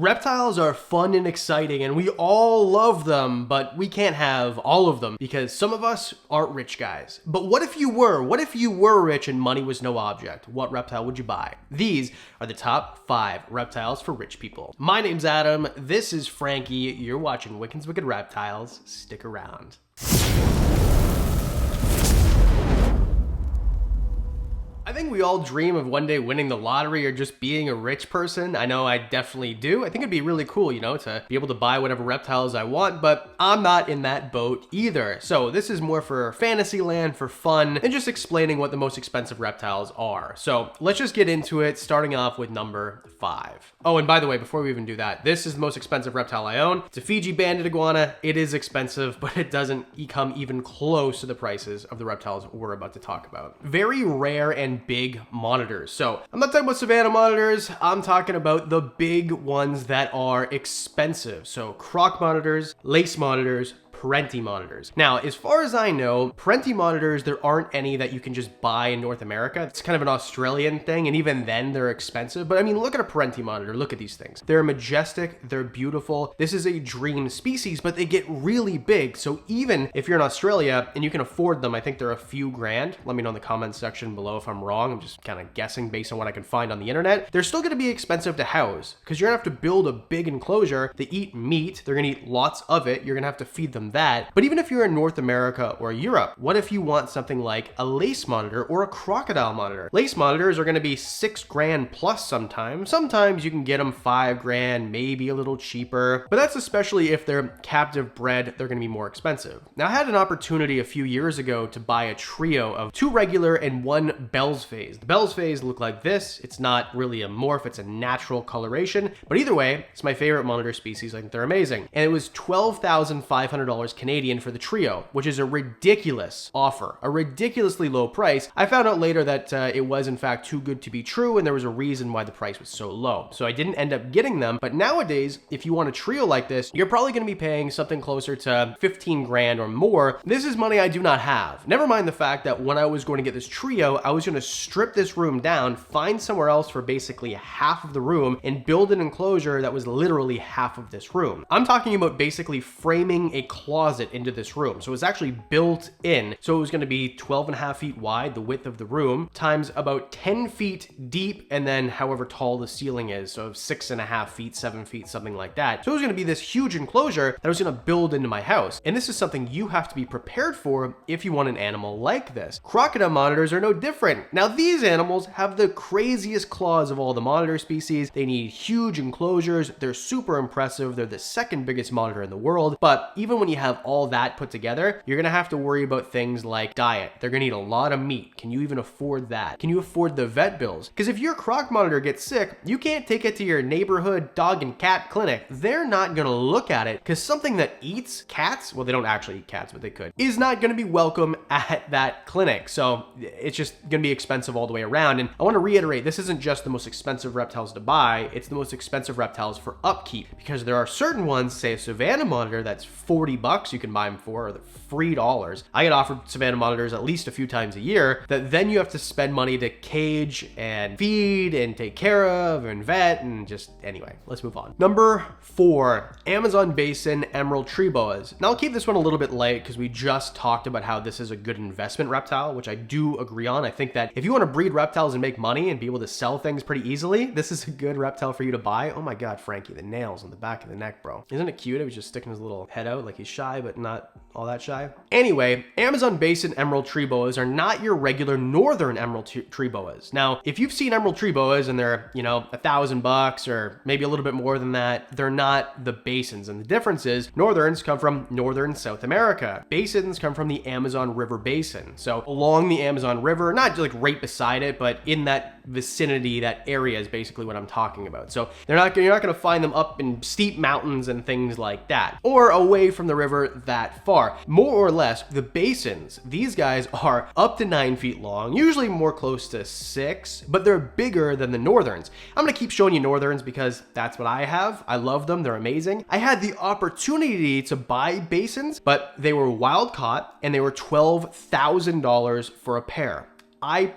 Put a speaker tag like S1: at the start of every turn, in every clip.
S1: Reptiles are fun and exciting and we all love them, but we can't have all of them because some of us aren't rich guys. But what if you were? What if you were rich and money was no object? What reptile would you buy? These are the top 5 reptiles for rich people. My name's Adam, this is Frankie, you're watching Wickens Wicked Reptiles. Stick around. I think we all dream of one day winning the lottery or just being a rich person. I know I definitely do. I think it'd be really cool, you know, to be able to buy whatever reptiles I want, but I'm not in that boat either. So this is more for fantasy land, for fun, and just explaining what the most expensive reptiles are. So let's just get into it, starting off with number 5. Oh, and by the way, before we even do that, this is the most expensive reptile I own. It's a Fiji banded iguana. It is expensive, but it doesn't come even close to the prices of the reptiles we're about to talk about. Very rare and big monitors. So I'm not talking about savanna monitors, I'm talking about the big ones that are expensive. So croc monitors, lace monitors, Parenti monitors. Now, as far as I know, Parenti monitors, there aren't any that you can just buy in North America. It's kind of an Australian thing, and even then they're expensive. But I mean, look at a Parenti monitor, look at these things. They're majestic, they're beautiful. This is a dream species, but they get really big. So even if you're in Australia and you can afford them, I think they're a few grand. Let me know in the comments section below if I'm wrong. I'm just kind of guessing based on what I can find on the internet. They're still gonna be expensive to house because you're gonna have to build a big enclosure. They eat meat, they're gonna eat lots of it. You're gonna have to feed them that. But even if you're in North America or Europe, what if you want something like a lace monitor or a crocodile monitor? Lace monitors are going to be 6 grand plus sometimes. Sometimes you can get them 5 grand, maybe a little cheaper, but that's especially if they're captive bred, they're going to be more expensive. Now, I had an opportunity a few years ago to buy a trio of 2 regular and 1 Bell's phase. The Bell's phase look like this. It's not really a morph, it's a natural coloration, but either way, it's my favorite monitor species. I think they're amazing. And it was $12,500 Canadian for the trio, which is a ridiculous offer, a ridiculously low price. I found out later that it was in fact too good to be true, and there was a reason why the price was so low. So I didn't end up getting them, but nowadays, if you want a trio like this, you're probably going to be paying something closer to 15 grand or more. This is money I do not have. Never mind the fact that when I was going to get this trio, I was going to strip this room down, find somewhere else for basically half of the room, and build an enclosure that was literally half of this room. I'm talking about basically framing a closet into this room. So it was actually built in. So it was going to be 12.5 feet wide, the width of the room, times about 10 feet deep, and then however tall the ceiling is. So 6.5 feet, 7 feet, something like that. So it was going to be this huge enclosure that I was going to build into my house. And this is something you have to be prepared for if you want an animal like this. Crocodile monitors are no different. Now, these animals have the craziest claws of all the monitor species. They need huge enclosures. They're super impressive. They're the second biggest monitor in the world. But even when you have all that put together, you're gonna have to worry about things like diet. They're gonna eat a lot of meat. Can you even afford that? Can you afford the vet bills? Because if your croc monitor gets sick, you can't take it to your neighborhood dog and cat clinic. They're not gonna look at it because something that eats cats, well, they don't actually eat cats, but they could, is not gonna be welcome at that clinic. So it's just gonna be expensive all the way around. And I want to reiterate, this isn't just the most expensive reptiles to buy, it's the most expensive reptiles for upkeep, because there are certain ones, say a savanna monitor that's 40 bucks you can buy them for, or the $3. I get offered savanna monitors at least a few times a year that then you have to spend money to cage and feed and take care of and vet and just, anyway, let's move on. Number 4, Amazon basin emerald tree boas. Now I'll keep this one a little bit light because we just talked about how this is a good investment reptile, which I do agree on. I think that if you want to breed reptiles and make money and be able to sell things pretty easily, this is a good reptile for you to buy. Oh my God, Frankie, the nails on the back of the neck, bro. Isn't it cute? He was just sticking his little head out like he's shy, but not all that shy. Anyway, Amazon basin emerald tree boas are not your regular northern emerald tree boas. Now, if you've seen emerald tree boas and they're, you know, $1,000 or maybe a little bit more than that, they're not the basins. And the difference is northerns come from northern South America. Basins come from the Amazon River basin. So along the Amazon River, not like right beside it, but in that vicinity, that area is basically what I'm talking about. So you're not going to find them up in steep mountains and things like that, or away from the river that far. More or less, the basins, these guys are up to 9 feet long, usually more close to 6, but they're bigger than the northerns. I'm going to keep showing you northerns because that's what I have. I love them. They're amazing. I had the opportunity to buy basins, but they were wild caught and they were $12,000 for a pair. Ow.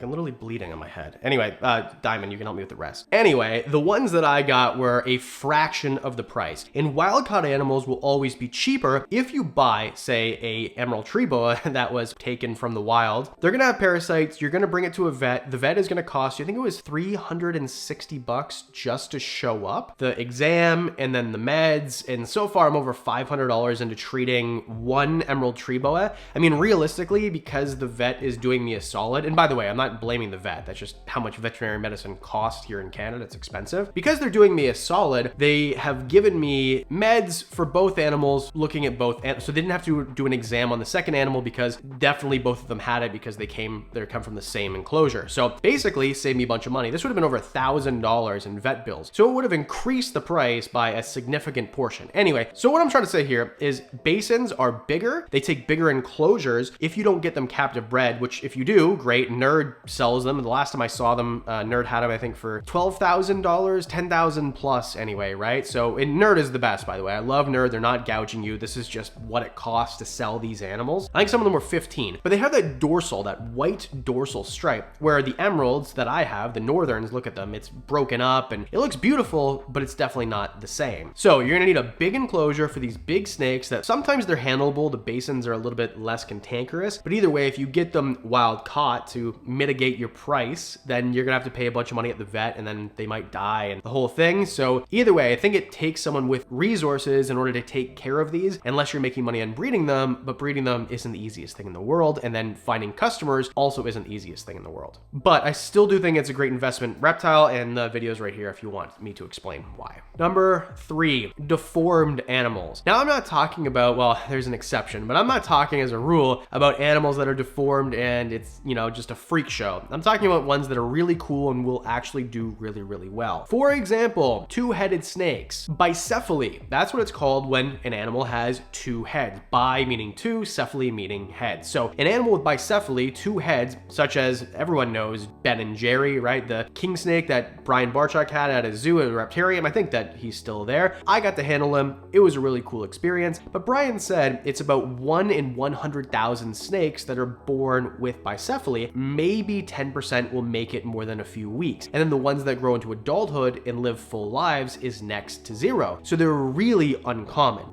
S1: I'm literally bleeding on my head. Anyway, Diamond, you can help me with the rest. Anyway, the ones that I got were a fraction of the price. And wild caught animals will always be cheaper if you buy, say, a emerald tree boa that was taken from the wild. They're gonna have parasites, you're gonna bring it to a vet. The vet is gonna cost you, I think it was $360 just to show up. The exam and then the meds, and so far I'm over $500 into treating one emerald tree boa. I mean, realistically, because the vet is doing me a solid, and by the way, I'm not blaming the vet, that's just how much veterinary medicine costs here in Canada, it's expensive. Because they're doing me a solid, they have given me meds for both animals, looking at both, so they didn't have to do an exam on the second animal because definitely both of them had it because they come from the same enclosure. So basically, saved me a bunch of money. This would have been over $1,000 in vet bills. So it would have increased the price by a significant portion. Anyway, so what I'm trying to say here is basins are bigger. They take bigger enclosures if you don't get them captive bred, which if you do, great. Nerd sells them. The last time I saw them, Nerd had them, I think, for $12,000, $10,000 plus anyway, right? So, and Nerd is the best, by the way. I love Nerd. They're not gouging you. This is just what it costs to sell these animals. I think some of them were 15, but they have that dorsal, that white dorsal stripe, where the emeralds that I have, the northerns, look at them, it's broken up and it looks beautiful, but it's definitely not the same. So you're gonna need a big enclosure for these big snakes that sometimes they're handleable. The basins are a little bit less cantankerous, but either way, if you get them wild caught to mitigate your price, then you're gonna have to pay a bunch of money at the vet and then they might die and the whole thing. So either way, I think it takes someone with resources in order to take care of these, unless you're making money on breeding them, but breeding them isn't the easiest thing in the world. And then finding customers also isn't the easiest thing in the world. But I still do think it's a great investment. Reptile, and the video's right here if you want me to explain why. Number 3, deformed animals. Now I'm not talking about, well, there's an exception, but I'm not talking as a rule about animals that are deformed and it's, you know, just a freak show. I'm talking about ones that are really cool and will actually do really, really well. For example, two-headed snakes. Bicephaly, that's what it's called when an animal has two heads. Bi meaning two, cephaly meaning head. So an animal with bicephaly, two heads, such as everyone knows Ben and Jerry, right? The king snake that Brian Barchuk had at a zoo at a reptarium. I think that he's still there. I got to handle him. It was a really cool experience. But Brian said it's about 1 in 100,000 snakes that are born with bicephaly. Maybe 10% will make it more than a few weeks. And then the ones that grow into adulthood and live full lives is next to 0. So they're really uncommon,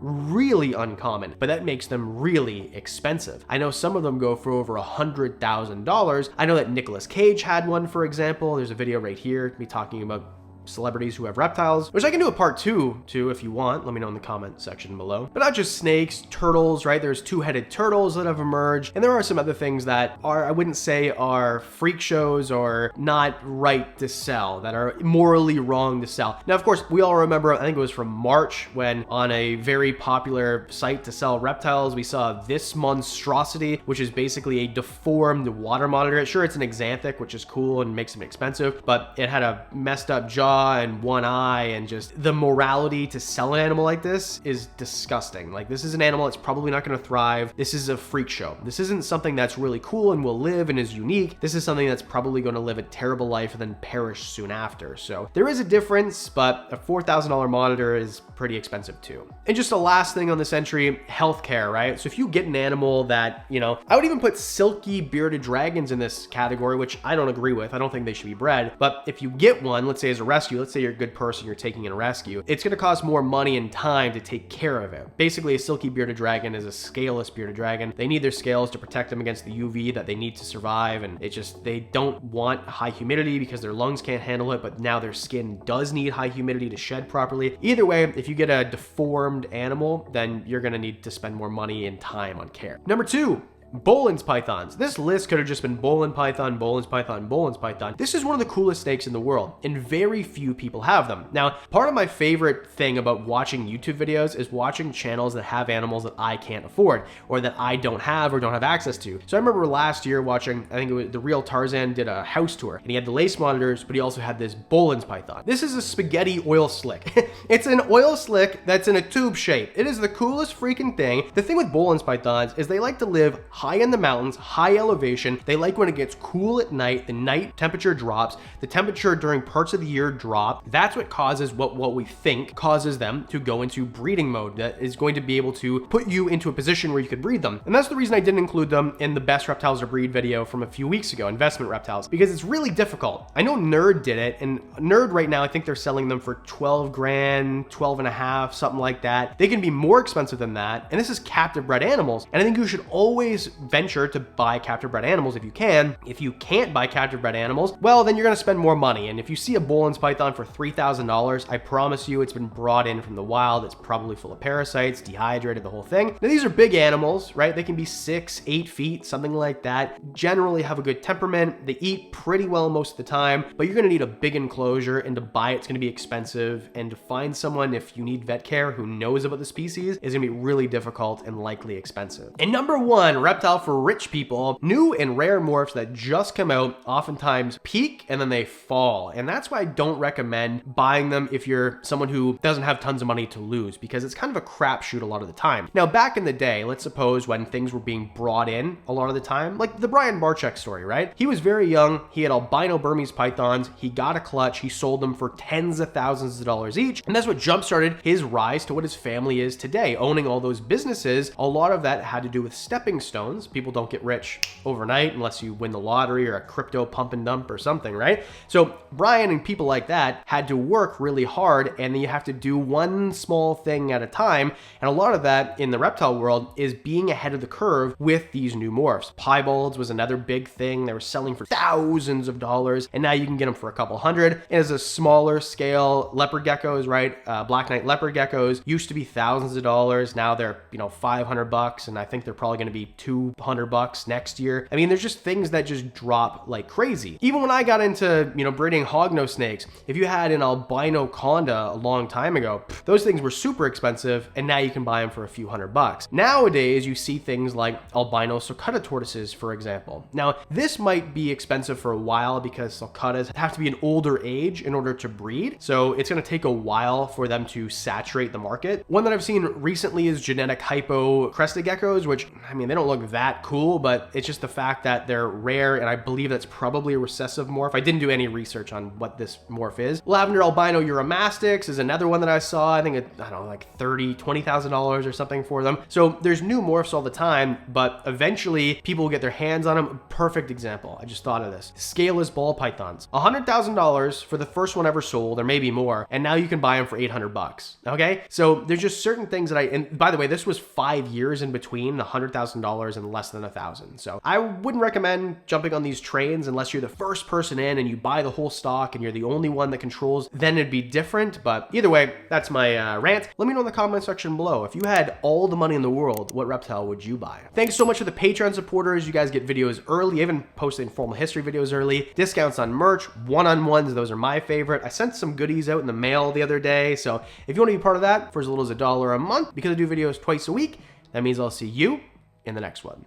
S1: but that makes them really expensive. I know some of them go for over $100,000. I know that Nicolas Cage had one, for example. There's a video right here, me talking about celebrities who have reptiles, which I can do a part 2 to if you want. Let me know in the comment section below. But not just snakes, turtles, right? There's two-headed turtles that have emerged, and there are some other things that are, I wouldn't say are freak shows or not right to sell, that are morally wrong to sell. Now, of course, we all remember, I think it was from March, when on a very popular site to sell reptiles, we saw this monstrosity, which is basically a deformed water monitor. Sure, it's an xanthic, which is cool and makes them expensive, but it had a messed up jaw and one eye, and just the morality to sell an animal like this is disgusting. Like, this is an animal that's probably not going to thrive. This is a freak show. This isn't something that's really cool and will live and is unique. This is something that's probably going to live a terrible life and then perish soon after. So there is a difference, but a $4,000 monitor is pretty expensive too. And just a last thing on this entry, healthcare, right? So if you get an animal that, you know, I would even put silky bearded dragons in this category, which I don't agree with. I don't think they should be bred. But if you get one, let's say as a rescue, let's say you're a good person, you're taking in a rescue, it's going to cost more money and time to take care of it. Basically, a silky bearded dragon is a scaleless bearded dragon. They need their scales to protect them against the UV that they need to survive, and it just, they don't want high humidity because their lungs can't handle it, but now their skin does need high humidity to shed properly. Either way, if you get a deformed animal, then you're going to need to spend more money and time on care. Number 2, Boelen's pythons. This list could have just been Boelen python, Boelen's python, Boelen's python. This is one of the coolest snakes in the world, and very few people have them. Now, part of my favorite thing about watching YouTube videos is watching channels that have animals that I can't afford, or that I don't have or don't have access to. So I remember last year watching, I think it was The Real Tarzan did a house tour, and he had the lace monitors, but he also had this Boelen's python. This is a spaghetti oil slick. It's an oil slick that's in a tube shape. It is the coolest freaking thing. The thing with Boelen's pythons is they like to live high in the mountains, high elevation. They like when it gets cool at night, the night temperature drops, the temperature during parts of the year drop. That's what causes what we think causes them to go into breeding mode. That is going to be able to put you into a position where you could breed them. And that's the reason I didn't include them in the best reptiles to breed video from a few weeks ago, investment reptiles, because it's really difficult. I know Nerd did it, and Nerd right now, I think they're selling them for 12 grand, 12 and a half, something like that. They can be more expensive than that. And this is captive bred animals. And I think you should always venture to buy captive bred animals if you can. If you can't buy captive bred animals, well, then you're going to spend more money. And if you see a Boelen's python for $3,000, I promise you it's been brought in from the wild. It's probably full of parasites, dehydrated, the whole thing. Now, these are big animals, right? They can be 6, 8 feet, something like that. Generally have a good temperament. They eat pretty well most of the time, but you're going to need a big enclosure, and to buy it's going to be expensive. And to find someone, if you need vet care, who knows about the species, is going to be really difficult and likely expensive. And number one, reptile for rich people, new and rare morphs that just come out oftentimes peak and then they fall. And that's why I don't recommend buying them if you're someone who doesn't have tons of money to lose, because it's kind of a crapshoot a lot of the time. Now, back in the day, let's suppose when things were being brought in a lot of the time, like the Brian Barczyk story, right? He was very young. He had albino Burmese pythons. He got a clutch. He sold them for tens of thousands of dollars each. And that's what jump-started his rise to what his family is today, owning all those businesses. A lot of that had to do with stepping stones. People don't get rich overnight unless you win the lottery or a crypto pump and dump or something, right? So Brian and people like that had to work really hard, and then you have to do one small thing at a time. And a lot of that in the reptile world is being ahead of the curve with these new morphs. Piebalds was another big thing. They were selling for thousands of dollars, and now you can get them for a couple hundred. And as a smaller scale, leopard geckos, right? Black Knight leopard geckos used to be thousands of dollars. Now they're, $500, and I think they're probably going to be $200 next year. I mean, there's just things that just drop like crazy. Even when I got into, breeding hognose snakes, if you had an albino conda a long time ago, those things were super expensive, and now you can buy them for a few $100. Nowadays, you see things like albino sulcata tortoises, for example. Now, this might be expensive for a while because sulcatas have to be an older age in order to breed. So it's going to take a while for them to saturate the market. One that I've seen recently is genetic hypo crested geckos, which, they don't look that cool, but it's just the fact that they're rare, and I believe that's probably a recessive morph. I didn't do any research on what this morph is. Lavender albino uromastix is another one that I saw. I think like $20,000 or something for them. So there's new morphs all the time, but eventually people will get their hands on them. Perfect example. I just thought of this. Scaleless ball pythons. $100,000 for the first one ever sold, or maybe more, and now you can buy them for $800. Okay? So there's just certain things that and by the way, this was 5 years in between $100,000 and less than $1,000. So I wouldn't recommend jumping on these trains unless you're the first person in and you buy the whole stock and you're the only one that controls. Then it'd be different. But either way, that's my rant. Let me know in the comment section below. If you had all the money in the world, what reptile would you buy? Thanks so much for the Patreon supporters. You guys get videos early, even posting formal history videos early, discounts on merch, one-on-ones. Those are my favorite. I sent some goodies out in the mail the other day. So if you want to be part of that for as little as $1 a month, because I do videos twice a week, that means I'll see you in the next one.